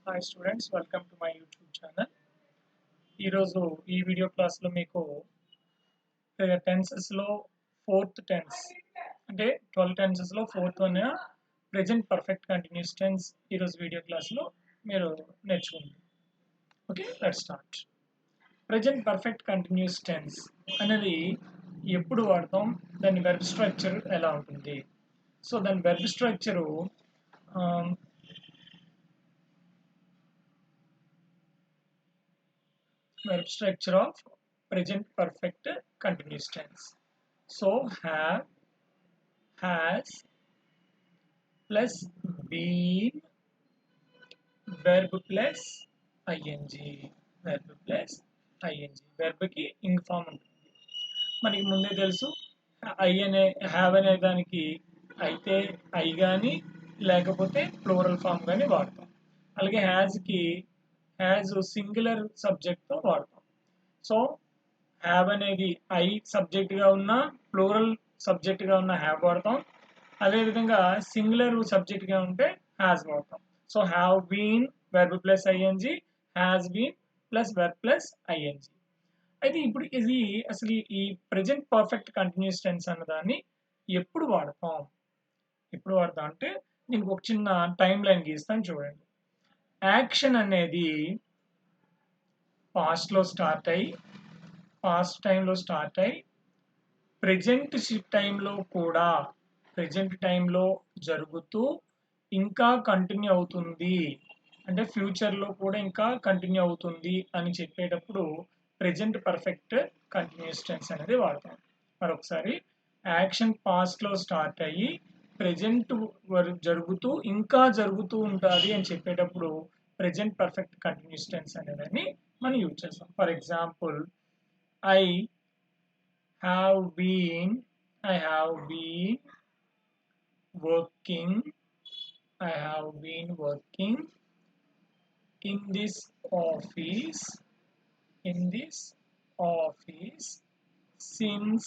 Hi students, welcome to my YouTube channel. ఈరోజు ఈ video క్లాస్లో మీకు టెన్సెస్లో ఫోర్త్ టెన్స్ అంటే 12 టెన్సెస్లో fourth one present perfect continuous tense ఈరోజు వీడియో క్లాస్లో మీరు నేర్చుకుంటారు. Okay, let's start. Present perfect continuous tense అనేది ఎప్పుడు వాడతాం, దాని వెర్బ్ స్ట్రక్చర్ ఎలా ఉంటుంది? సో దాని verb structure verb structure of present perfect continuous tense. So have, has plus been, verb plus ing, verb plus ing. verb కి ing form ఉంటుంది. మనకి ముందే తెలుసు ఐ అనే హ్యావ్ అనే దానికి అయితే ఐ కానీ లేకపోతే ప్లూరల్ ఫామ్ కానీ వాడతాం. అలాగే హ్యాజ్కి హ్యాజ్ సింగులర్ సబ్జెక్ట్తో వాడతాం. సో హ్యావ్ అనేది ఐ సబ్జెక్ట్గా ఉన్న ప్లూరల్ సబ్జెక్ట్గా ఉన్న హ్యావ్ వాడతాం. అదేవిధంగా సింగులర్ సబ్జెక్ట్గా ఉంటే హ్యాజ్ వాడతాం. So have been verb plus ING, has been plus verb plus ING. అయితే ఇప్పుడు ఇది అసలు ఈ ప్రెజెంట్ పర్ఫెక్ట్ కంటిన్యూస్ టెన్స్ అన్నదాన్ని ఎప్పుడు వాడతాం అంటే దీనికి ఒక చిన్న టైం లైన్ గీస్తాను చూడండి. యాక్షన్ అనేది పాస్ట్లో స్టార్ట్ అయ్యి పాస్ట్ టైంలో స్టార్ట్ అయ్యి ప్రెజెంట్ టైంలో కూడా ప్రెజెంట్ టైంలో జరుగుతూ ఇంకా కంటిన్యూ అవుతుంది అంటే ఫ్యూచర్లో కూడా ఇంకా కంటిన్యూ అవుతుంది అని చెప్పేటప్పుడు ప్రెజెంట్ పర్ఫెక్ట్ కంటిన్యూస్ టెన్స్ అనేది వాడతాం. మరొకసారి, యాక్షన్ పాస్ట్లో స్టార్ట్ అయ్యి ప్రెజెంట్ జరుగుతూ ఇంకా జరుగుతూ ఉంటుంది అని చెప్పేటప్పుడు ప్రెజెంట్ పర్ఫెక్ట్ కంటిన్యూస్ టెన్స్ అనేదాన్ని మనం యూజ్ చేస్తాం. For example, I have been working in this office since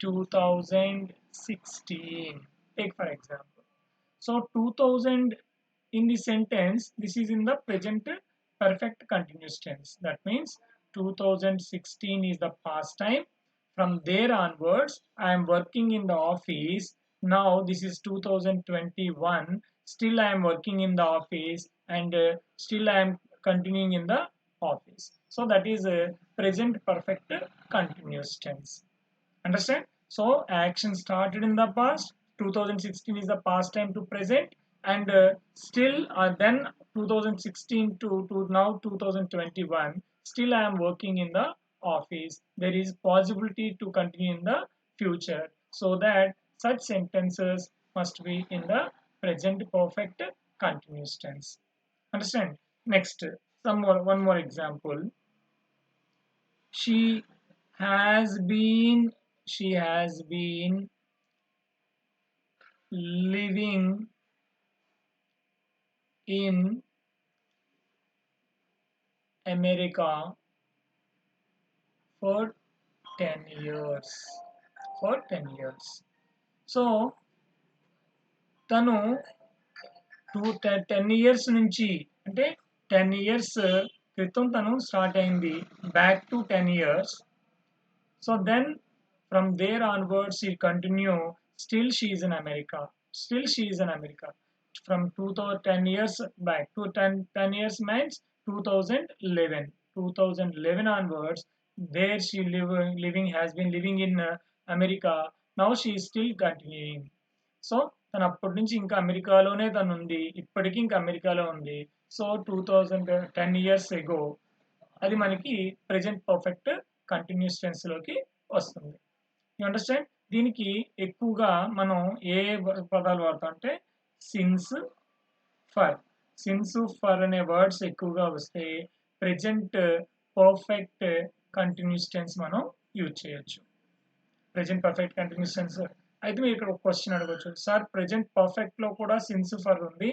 2016. Take for example. So 2000 in the sentence, this is in the present perfect continuous tense. That means 2016 is the past time. From there onwards, I am working in the office. Now this is 2021. Still I am working in the office and still I am continuing in the office. So that is a present perfect continuous tense. Understand? So action started in the past. 2016 is the past time to present, and still then 2016 to now 2021. Still I am working in the office. There is possibility to continue in the future. So that such sentences must be in the present perfect continuous tense. Understand? Next, one more example. She has been living in America for 10 years. So తను 10 years నుంచి అంటే 10 years క్రితం తను start అయింది, back to 10 years. So then from there onwards she continue, still she is in America. From 10 years back to 10 years means 2011 onwards, there she has been living in America. Now she is still continuing. So తను అప్పటి నుంచి ఇంకా అమెరికాలోనే తను ఉంది, ఇప్పటికీ ఇంకా అమెరికాలో ఉంది. సో 2010 years ఎగో అది మనకి ప్రెజెంట్ పర్ఫెక్ట్ కంటిన్యూస్ టెన్స్లోకి వస్తుంది. You understand? దీనికి ఎక్కువగా మనం ఏ పదాలు వాడతాం అంటే సిన్స్, ఫర్ అనే వర్డ్స్ ఎక్కువగా వస్తే ప్రెజెంట్ పర్ఫెక్ట్ కంటిన్యూస్ టెన్స్ మనం యూజ్ చేయొచ్చు. ప్రెజెంట్ పర్ఫెక్ట్ కంటిన్యూస్ టెన్స్ అయితే మీరు ఇక్కడ ఒక క్వశ్చన్ అడగవచ్చు, సార్ ప్రెజెంట్ పర్ఫెక్ట్లో కూడా సిన్స్ ఫర్ ఉంది,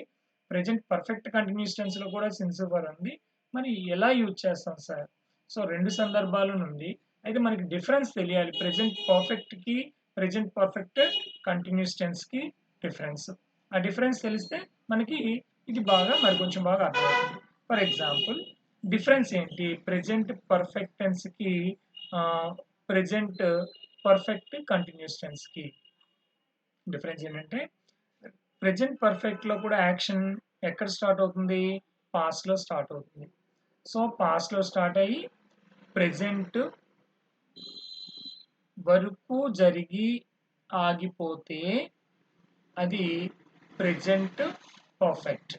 ప్రెజెంట్ పర్ఫెక్ట్ కంటిన్యూస్ టెన్స్లో కూడా సిన్స్ ఫర్ ఉంది, మరి ఎలా యూజ్ చేస్తాం సార్? సో రెండు సందర్భాల నుండి అయితే మనకి డిఫరెన్స్ తెలియాలి. ప్రెజెంట్ పర్ఫెక్ట్కి ప్రెజెంట్ పర్ఫెక్ట్ కంటిన్యూస్ టెన్స్కి డిఫరెన్స్. ఆ డిఫరెన్స్ తెలిస్తే మనకి ఇది మరి కొంచెం బాగా అర్థమవుతుంది. ఫర్ ఎగ్జాంపుల్ డిఫరెన్స్ ఏంటి ప్రెజెంట్ పర్ఫెక్ట్ టెన్స్కి ప్రెజెంట్ పర్ఫెక్ట్ కంటిన్యూస్ టెన్స్కి డిఫరెన్స్ ఏంటంటే ప్రెజెంట్ పర్ఫెక్ట్లో కూడా యాక్షన్ ఎక్కడ స్టార్ట్ అవుతుంది, పాస్ట్లో స్టార్ట్ అవుతుంది. సో పాస్ట్లో స్టార్ట్ అయ్యి ప్రెజెంట్ వరకు జరిగి ఆగిపోతే అది ప్రెజెంట్ పర్ఫెక్ట్.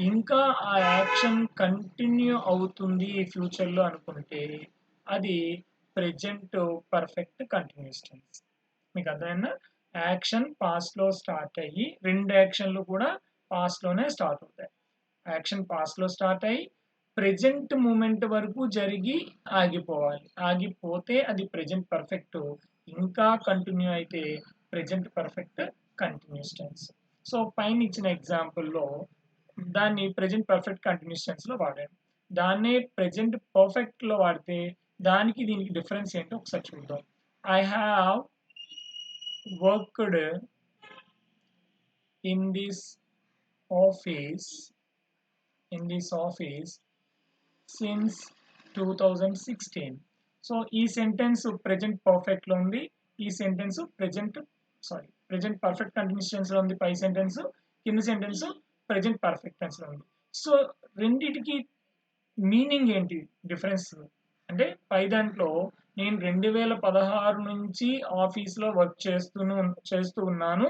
ఇంకా ఆ యాక్షన్ కంటిన్యూ అవుతుంది ఫ్యూచర్లో అనుకుంటే అది ప్రెజెంట్ పర్ఫెక్ట్ కంటిన్యూస్ టెన్స్. మీకు అర్థమైనా? యాక్షన్ పాస్ట్లో స్టార్ట్ అయ్యి రెండు యాక్షన్లు కూడా పాస్ట్లోనే స్టార్ట్ అవుతాయి. యాక్షన్ పాస్ట్లో స్టార్ట్ అయ్యి ప్రెజెంట్ మూమెంట్ వరకు జరిగి ఆగిపోవాలి. ఆగిపోతే అది ప్రెజెంట్ పర్ఫెక్ట్. ఇంకా కంటిన్యూ అయితే present perfect continuous tense. So పైన ఇచ్చిన ఎగ్జాంపుల్లో దాన్ని ప్రెజెంట్ పర్ఫెక్ట్ కంటిన్యూస్ టెన్స్లో వాడాను. దాన్నే ప్రెజెంట్ పర్ఫెక్ట్లో వాడితే దానికి దీనికి డిఫరెన్స్ ఏంటో ఒకసారి చూద్దాం. I have worked in this office since 2016. So ఈ సెంటెన్స్ ప్రెజెంట్ పర్ఫెక్ట్లో ఉంది, ఈ సెంటెన్స్ ప్రెజెంట్ పర్ఫెక్ట్ కంటిన్యూస్ టెన్స్లో ఉంది. పై సెంటెన్స్, కింద సెంటెన్స్ ప్రెజెంట్ పర్ఫెక్ట్ టెన్స్లో ఉంది. సో రెండిటికి మీనింగ్ ఏంటి డిఫరెన్స్ అంటే పై దాంట్లో నేను 2016 నుంచి ఆఫీస్లో వర్క్ చేస్తూ ఉన్నాను.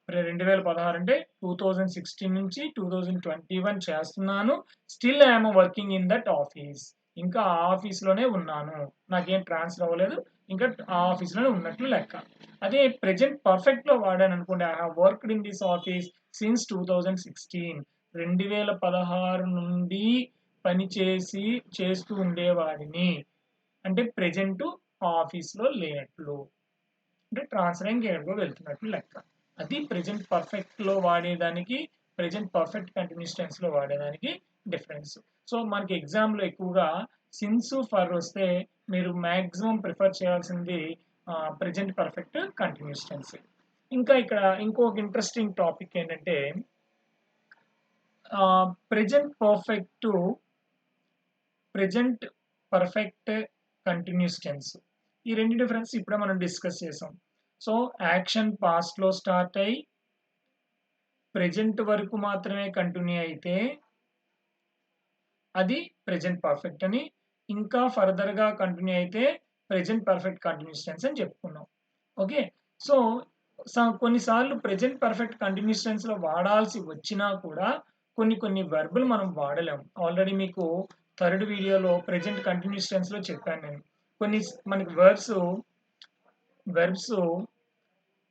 2016 అంటే 2016 నుంచి 2021 చేస్తున్నాను. Still I'm working in that office. ఇంకా ఆ ఆఫీస్లోనే ఉన్నాను, నాకేం ట్రాన్స్ఫర్ అవ్వలేదు, ఇంకా ఆ ఆఫీస్లోనే ఉన్నట్లు లెక్క. అదే ప్రెజెంట్ పర్ఫెక్ట్లో వాడాను అనుకోండి, I have worked in this office since 2016. 2016 నుండి చేస్తూ ఉండేవాడిని అంటే ప్రెజెంట్ ఆఫీస్లో లేనట్లు, అంటే ట్రాన్స్ఫర్ ఇంకెక్కడికో వెళ్తున్నట్లు లెక్క. అది ప్రెజెంట్ పర్ఫెక్ట్లో వాడేదానికి ప్రెజెంట్ పర్ఫెక్ట్ కంటిన్యూస్ టెన్స్లో వాడేదానికి డిఫరెన్స్. సో మనకి ఎగ్జామ్లో ఎక్కువగా సిన్స్ ఫర్ వస్తే మీరు మ్యాక్సిమం ప్రిఫర్ చేయాల్సింది ప్రెజెంట్ పర్ఫెక్ట్ కంటిన్యూస్ టెన్స్. ఇంకా ఇక్కడ ఇంకొక ఇంట్రెస్టింగ్ టాపిక్ ఏంటంటే present perfect to present perfect continuous tense. ఈ రెండు డిఫరెన్స్ ఇప్పుడే మనం డిస్కస్ చేసాం. సో యాక్షన్ పాస్ట్లో స్టార్ట్ అయ్యి ప్రెజెంట్ వరకు మాత్రమే కంటిన్యూ అయితే అది ప్రెజెంట్ పర్ఫెక్ట్ అని, ఇంకా ఫర్దర్గా కంటిన్యూ అయితే ప్రెజెంట్ పర్ఫెక్ట్ కంటిన్యూస్ టెన్స్ అని చెప్పుకున్నాం. ఓకే, సో కొన్నిసార్లు ప్రెజెంట్ పర్ఫెక్ట్ కంటిన్యూస్ టెన్స్లో వాడాల్సి వచ్చినా కూడా కొన్ని వెర్బులు మనం వాడలేము. ఆల్రెడీ మీకు థర్డ్ వీడియోలో ప్రెజెంట్ కంటిన్యూస్ టెన్స్లో చెప్పాను నేను. మనకి వెర్బ్స్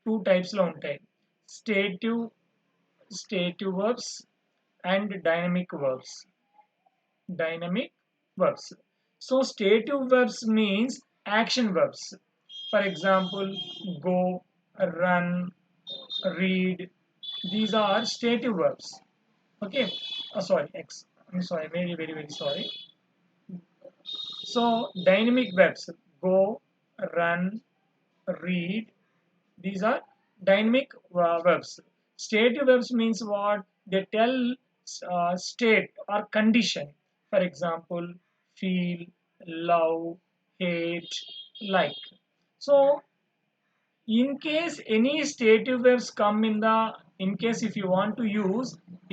టూ టైప్స్లో ఉంటాయి, స్టేటివ్ verbs and dynamic verbs. So stative verbs means action verbs. For example, go, run, read. These are stative verbs. Okay. I'm sorry. Very sorry. So dynamic verbs, go, run, read. These are dynamic verbs. Stative verbs means what? They tell state or condition. For example, feel, love, hate, like. So in case any stative verbs come in case if you want to use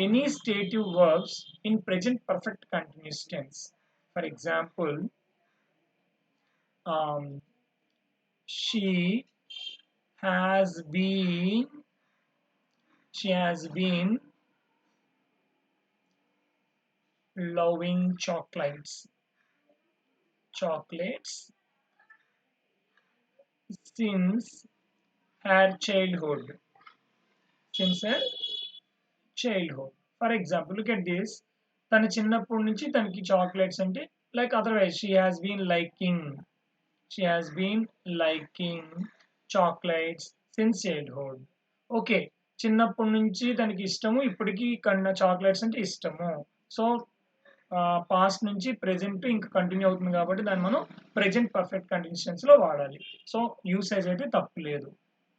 any stative verbs in present perfect continuous tense. For example, she has been loving chocolates since her childhood. For example, look at this. తన చిన్నప్పటి నుంచి తనకి chocolates అంటే like otherwise she has been liking chocolates since childhood. Okay, చిన్నప్పటి నుంచి తనకి ఇష్టము, ఇప్పటికీ చాక్లెట్స్ అంటే ఇష్టము. సో పాస్ట్ నుంచి ప్రెజెంట్ ఇంకా కంటిన్యూ అవుతుంది కాబట్టి దాన్ని మనం ప్రెజెంట్ పర్ఫెక్ట్ కంటిన్యూస్ టెన్స్లో వాడాలి. సో యూసేజ్ అయితే తప్పు లేదు.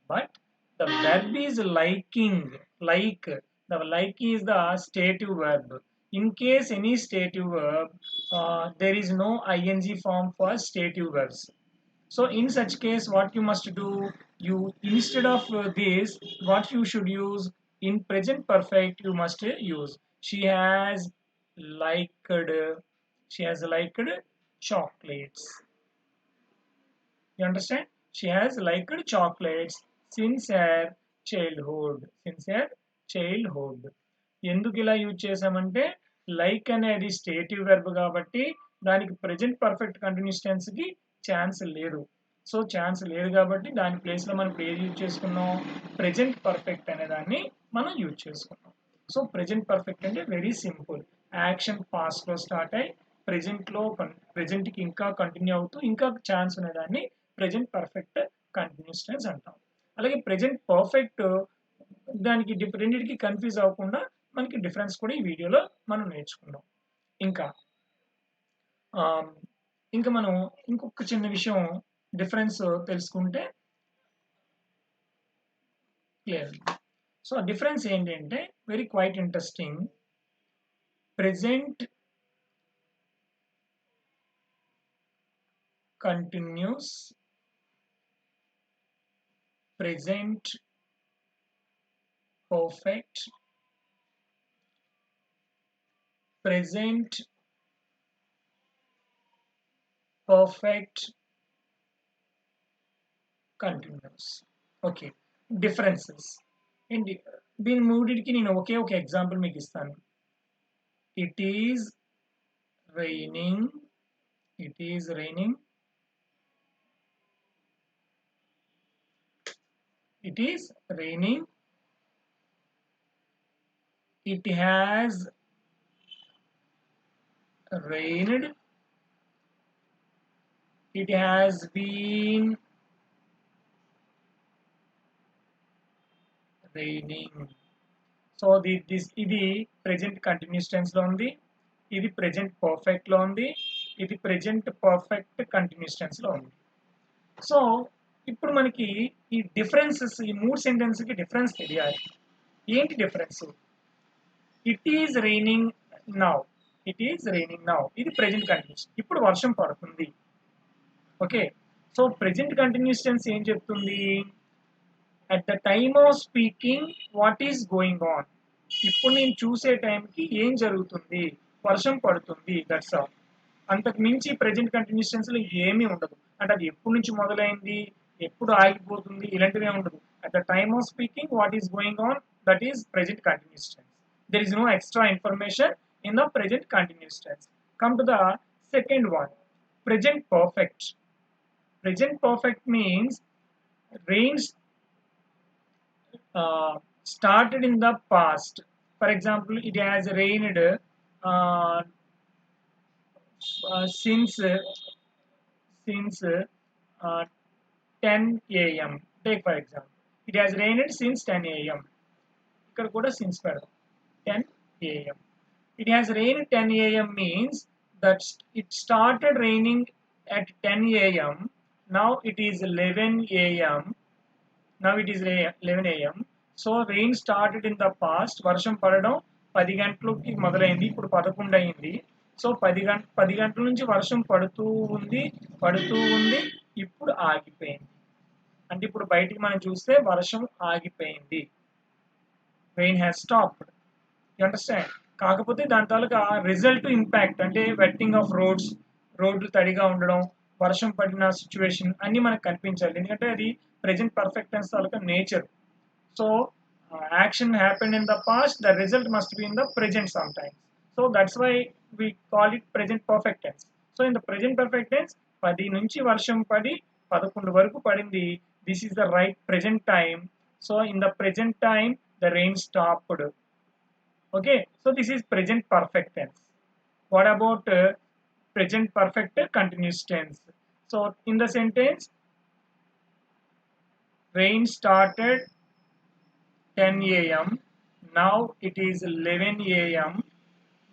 But the verb is liking, like The like is the stative verb. In case any stative verb, there is no ing form for stative verbs. So in such case, what you must do, you instead of this, what you should use in present perfect, you must use. She has liked. She has liked chocolates. You understand? She has liked chocolates since her childhood. Since her childhood. ఎందుకు ఇలా use చేసామంటే like అనేది స్టేటివ్ verb కాబట్టి దానికి present perfect continuous tense కి chance లేదు. So chance లేదు కాబట్టి దాని ప్లేస్ లో మనం ఏది యూజ్ చేసుకున్నాం, ప్రెజెంట్ పర్ఫెక్ట్ అనే దాన్ని మనం యూజ్ చేసుకున్నాం. సో ప్రెజెంట్ పర్ఫెక్ట్ అంటే వెరీ సింపుల్. యాక్షన్ పాస్ట్ లో స్టార్ట్ అయ్యి ప్రెజెంట్ లో ప్రెజెంట్ కి ఇంకా కంటిన్యూ అవుతూ ఇంకా ఛాన్స్ ఉన్నదాన్ని ప్రెజెంట్ పర్ఫెక్ట్ కంటిన్యూస్ టెన్స్ అంటాం. అలాగే ప్రెజెంట్ పర్ఫెక్ట్ దానికి రెండింటికి కన్ఫ్యూజ్ అవ్వకుండా మనకి డిఫరెన్స్ కూడా ఈ వీడియోలో మనం నేర్చుకుందాం. ఇంకా ఇంకా మనం ఇంకొక చిన్న విషయం డిఫరెన్స్ తెలుసుకుంటే క్లియర్. సో డిఫరెన్స్ ఏంటంటే very quite interesting. Present continuous, present perfect, present perfect continuous. Okay, differences ఏంటి దీని మూడింటికి నేను ఒకే ఒక ఎగ్జాంపుల్ మీకు ఇస్తాను. It is raining, it is raining, it is raining, it has rained, it has been raining. So ఇది present continuous tense లో ఉంది, ఇది ప్రెజెంట్ పర్ఫెక్ట్ లో ఉంది, ఇది ప్రెజెంట్ పర్ఫెక్ట్ కంటిన్యూస్ టెన్స్ లో ఉంది. సో ఇప్పుడు మనకి ఈ డిఫరెన్సెస్, ఈ మూడు సెంటెన్స్ కి డిఫరెన్స్ తెలియాలి. ఏంటి difference? It is raining now, it is raining now ఇది ప్రెజెంట్ కంటిన్యూస్, ఇప్పుడు వర్షం పడుతుంది. Okay, so present continuous tense ఏం చెప్తుంది? At the time of speaking what is going on, ఇప్పుడు నేను చూసే టైంకి ఏం జరుగుతుంది, వర్షం పడుతుంది, దట్స్ ఆల్. అంతకు మించి ప్రెజెంట్ కంటిన్యూస్ టెన్స్ లో ఏమీ ఉండదు. అంటే అది ఎప్పటి నుంచి మొదలైంది, ఎప్పుడు ఆగిపోతుంది, ఇలాంటివే ఉండదు. At the time of speaking what is going on, that is present continuous tense. There is no extra information in the present continuous tense. Come to the second one, present perfect. Present perfect means rains started in the past. For example, it has rained since 10 a.m. Take for example, it has rained since 10 a.m. ఇక్కడ కూడా since పెడదాం, 10 a.m. It has rained 10 a.m. means that it started raining at 10 a.m. Now it is 11 a.m. Now it is 11 a.m. So rain started in the past. వర్షం పడడం 10 గంటలకి మొదలైంది, ఇప్పుడు 11 అయింది. So 10 గంటల నుంచి వర్షం పడుతూ ఉంది, ఇప్పుడు ఆగిపోయింది. అంటే ఇప్పుడు బయటికి మనం చూస్తే వర్షం ఆగిపోయింది. Rain has stopped. You understand? కాకపోతే దాని తాలూకా రిజల్ట్ ఇంపాక్ట్ అంటే వెట్టింగ్ ఆఫ్ రోడ్స్, రోడ్లు తడిగా ఉండడం, వర్షం పడిన సిచ్యువేషన్ అన్ని మనకు కనిపించాలి. ఎందుకంటే అది ప్రెజెంట్ పర్ఫెక్ట్ టెన్స్ తాలూకా nature. So action happened in the past, the result must be in the present sometimes. So that's why we call it present perfect tense. So in the present perfect tense 10 నుంచి వర్షం పడి 11 వరకు పడింది. This is the right present time. So in the present time the rain stopped. Okay, so this is present perfect tense. What about present perfect continuous tense? So in the sentence, rain started 10 a.m. Now it is 11 a.m.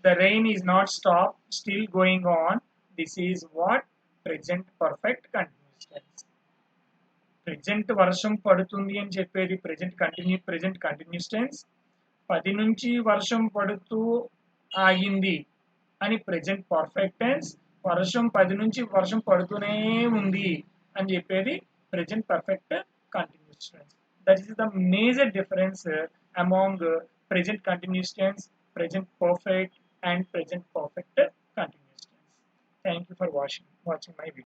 The rain is not stopped, still going on. This is what? Present perfect continuous tense. Present వర్షం పడుతుంది అని చెప్పేది present continuous tense. 10 నుంచి వర్షం పడుతూ ఆగింది అని present perfect tense, వర్షం 10 నుంచి వర్షం పడుతూనే ఉంది అని చెప్పేది present perfect continuous tense. That is the major difference among present continuous tense, present perfect and present perfect continuous tense. Thank you for watching my video.